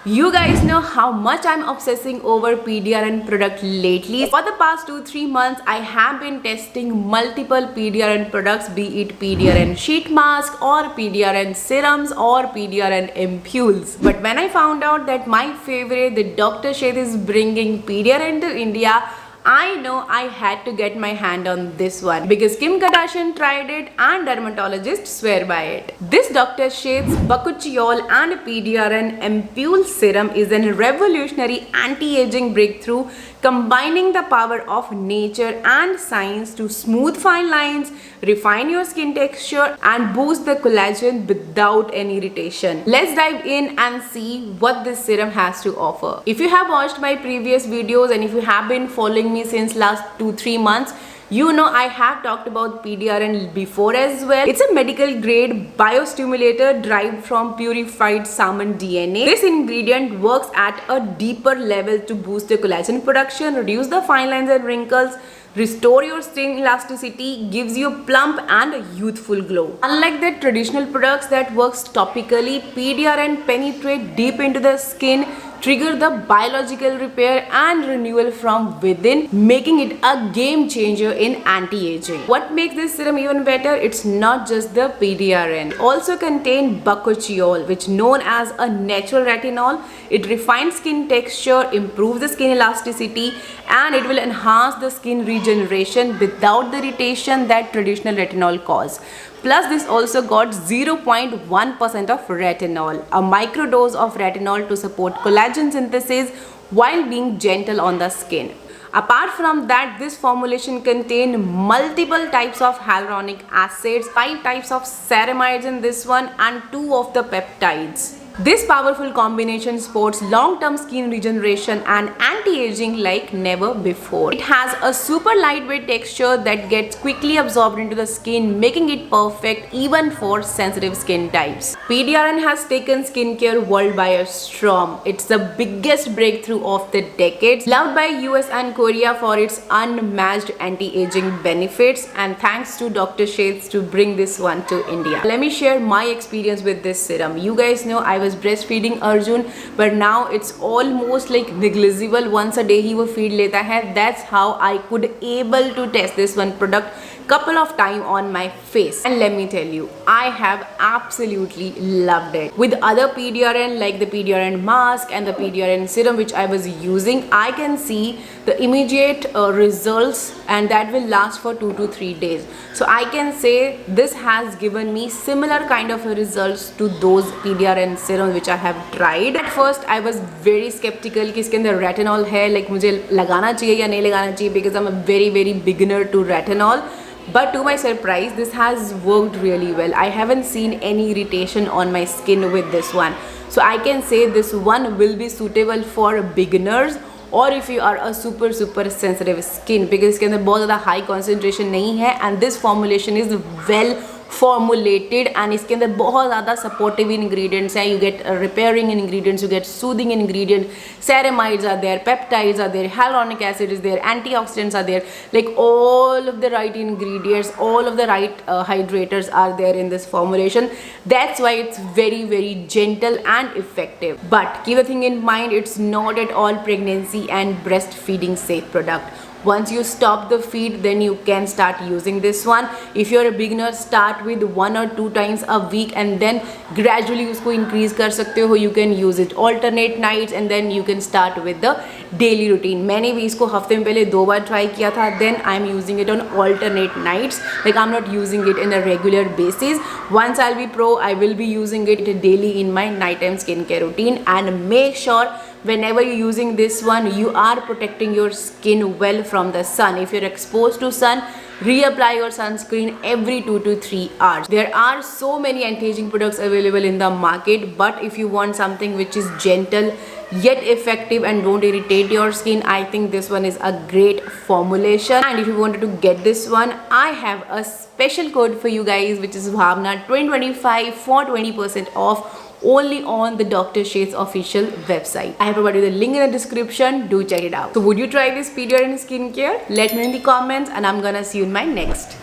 You guys know how much I'm obsessing over PDRN product lately. For the past 2-3 months, I have been testing multiple PDRN products, be it PDRN sheet mask or PDRN serums or PDRN ampules. But when I found out that my favorite, the Dr. Sheth's, is bringing PDRN to India, I know I had to get my hand on this one because Kim Kardashian tried it and dermatologists swear by it. This Dr. Sheth's Bakuchiol and PDRN Ampule Serum is a revolutionary anti-aging breakthrough combining the power of nature and science to smooth fine lines, refine your skin texture and boost the collagen without any irritation. Let's dive in and see what this serum has to offer. If you have watched my previous videos and if you have been following me since last 2-3 months, you know I have talked about PDRN before as well. It's a medical grade biostimulator derived from purified salmon DNA. This ingredient works at a deeper level to boost the collagen production, reduce the fine lines and wrinkles, restore your skin elasticity, gives you a plump and a youthful glow. Unlike the traditional products that works topically, PDRN penetrate deep into the skin, trigger the biological repair and renewal from within, making it a game changer in anti-aging. What makes this serum even better? It's not just the PDRN. It also contains bakuchiol, which is known as a natural retinol. It refines skin texture, improves the skin elasticity, and it will enhance the skin regeneration without the irritation that traditional retinol cause. Plus, this also got 0.1% of retinol, a microdose of retinol to support collagen synthesis while being gentle on the skin. Apart from that, this formulation contains multiple types of hyaluronic acids, 5 types of ceramides in this one, and 2 of the peptides. This powerful combination supports long-term skin regeneration and anti-aging like never before. It has a super lightweight texture that gets quickly absorbed into the skin, making it perfect even for sensitive skin types. PDRN has taken skincare world by a storm. It's the biggest breakthrough of the decade, loved by US and Korea for its unmatched anti-aging benefits, and thanks to Dr. Sheth's to bring this one to India. Let me share my experience with this serum. You guys know I was breastfeeding Arjun, but now it's almost like negligible. Once a day he वो feed लेता है. That's how I could able to test this one product couple of time on my face, and let me tell you, I have absolutely loved it. With other PDRN like the PDRN mask and the PDRN serum which I was using, I can see the immediate results, and that will last for 2 to 3 days. So I can say this has given me similar kind of results to those PDRN serums which I have tried. At first I was very skeptical कि इसके अंदर retinol है, like मुझे लगाना चाहिए या नहीं लगाना चाहिए, because I'm a very beginner to retinol. But to my surprise, this has worked really well. I haven't seen any irritation on my skin with this one. So I can say this one will be suitable for beginners or if you are a super sensitive skin, because इसके अंदर बहुत ज़्यादा high concentration नहीं है, and this formulation is well formulated, and इसके अंदर बहुत ज़्यादा supportive ingredients हैं. You get repairing ingredients, you get soothing ingredients, ceramides are there, peptides are there, hyaluronic acid is there, antioxidants are there, like all of the right ingredients, all of the right hydrators are there in this formulation. That's why it's very gentle and effective. But keep a thing in mind, it's not at all pregnancy and breastfeeding safe product. Once you stop the feed, then you can start using this one. If you're a beginner, start with 1 or 2 times a week and then gradually उसको increase कर सकते हो. You can use it alternate nights and then you can start with the daily routine. मैंने भी इसको हफ्ते में पहले 2 बार try किया था. Then I'm using it on alternate nights. Like I'm not using it in a regular basis. Once I'll be pro, I will be using it daily in my nighttime skincare routine. And make sure whenever you're using this one, you are protecting your skin well from the sun. If you're exposed to sun, reapply your sunscreen every 2 to 3 hours. There are so many anti-aging products available in the market, but if you want something which is gentle yet effective and don't irritate your skin, I think this one is a great formulation. And if you wanted to get this one, I have a special code for you guys, which is Bhavna2025 for 20% off only on the Dr. Sheth's official website. I have provided the link in the description. Do check it out. So would you try this PDRN skincare? Let me know in the comments, and I'm gonna see you in my next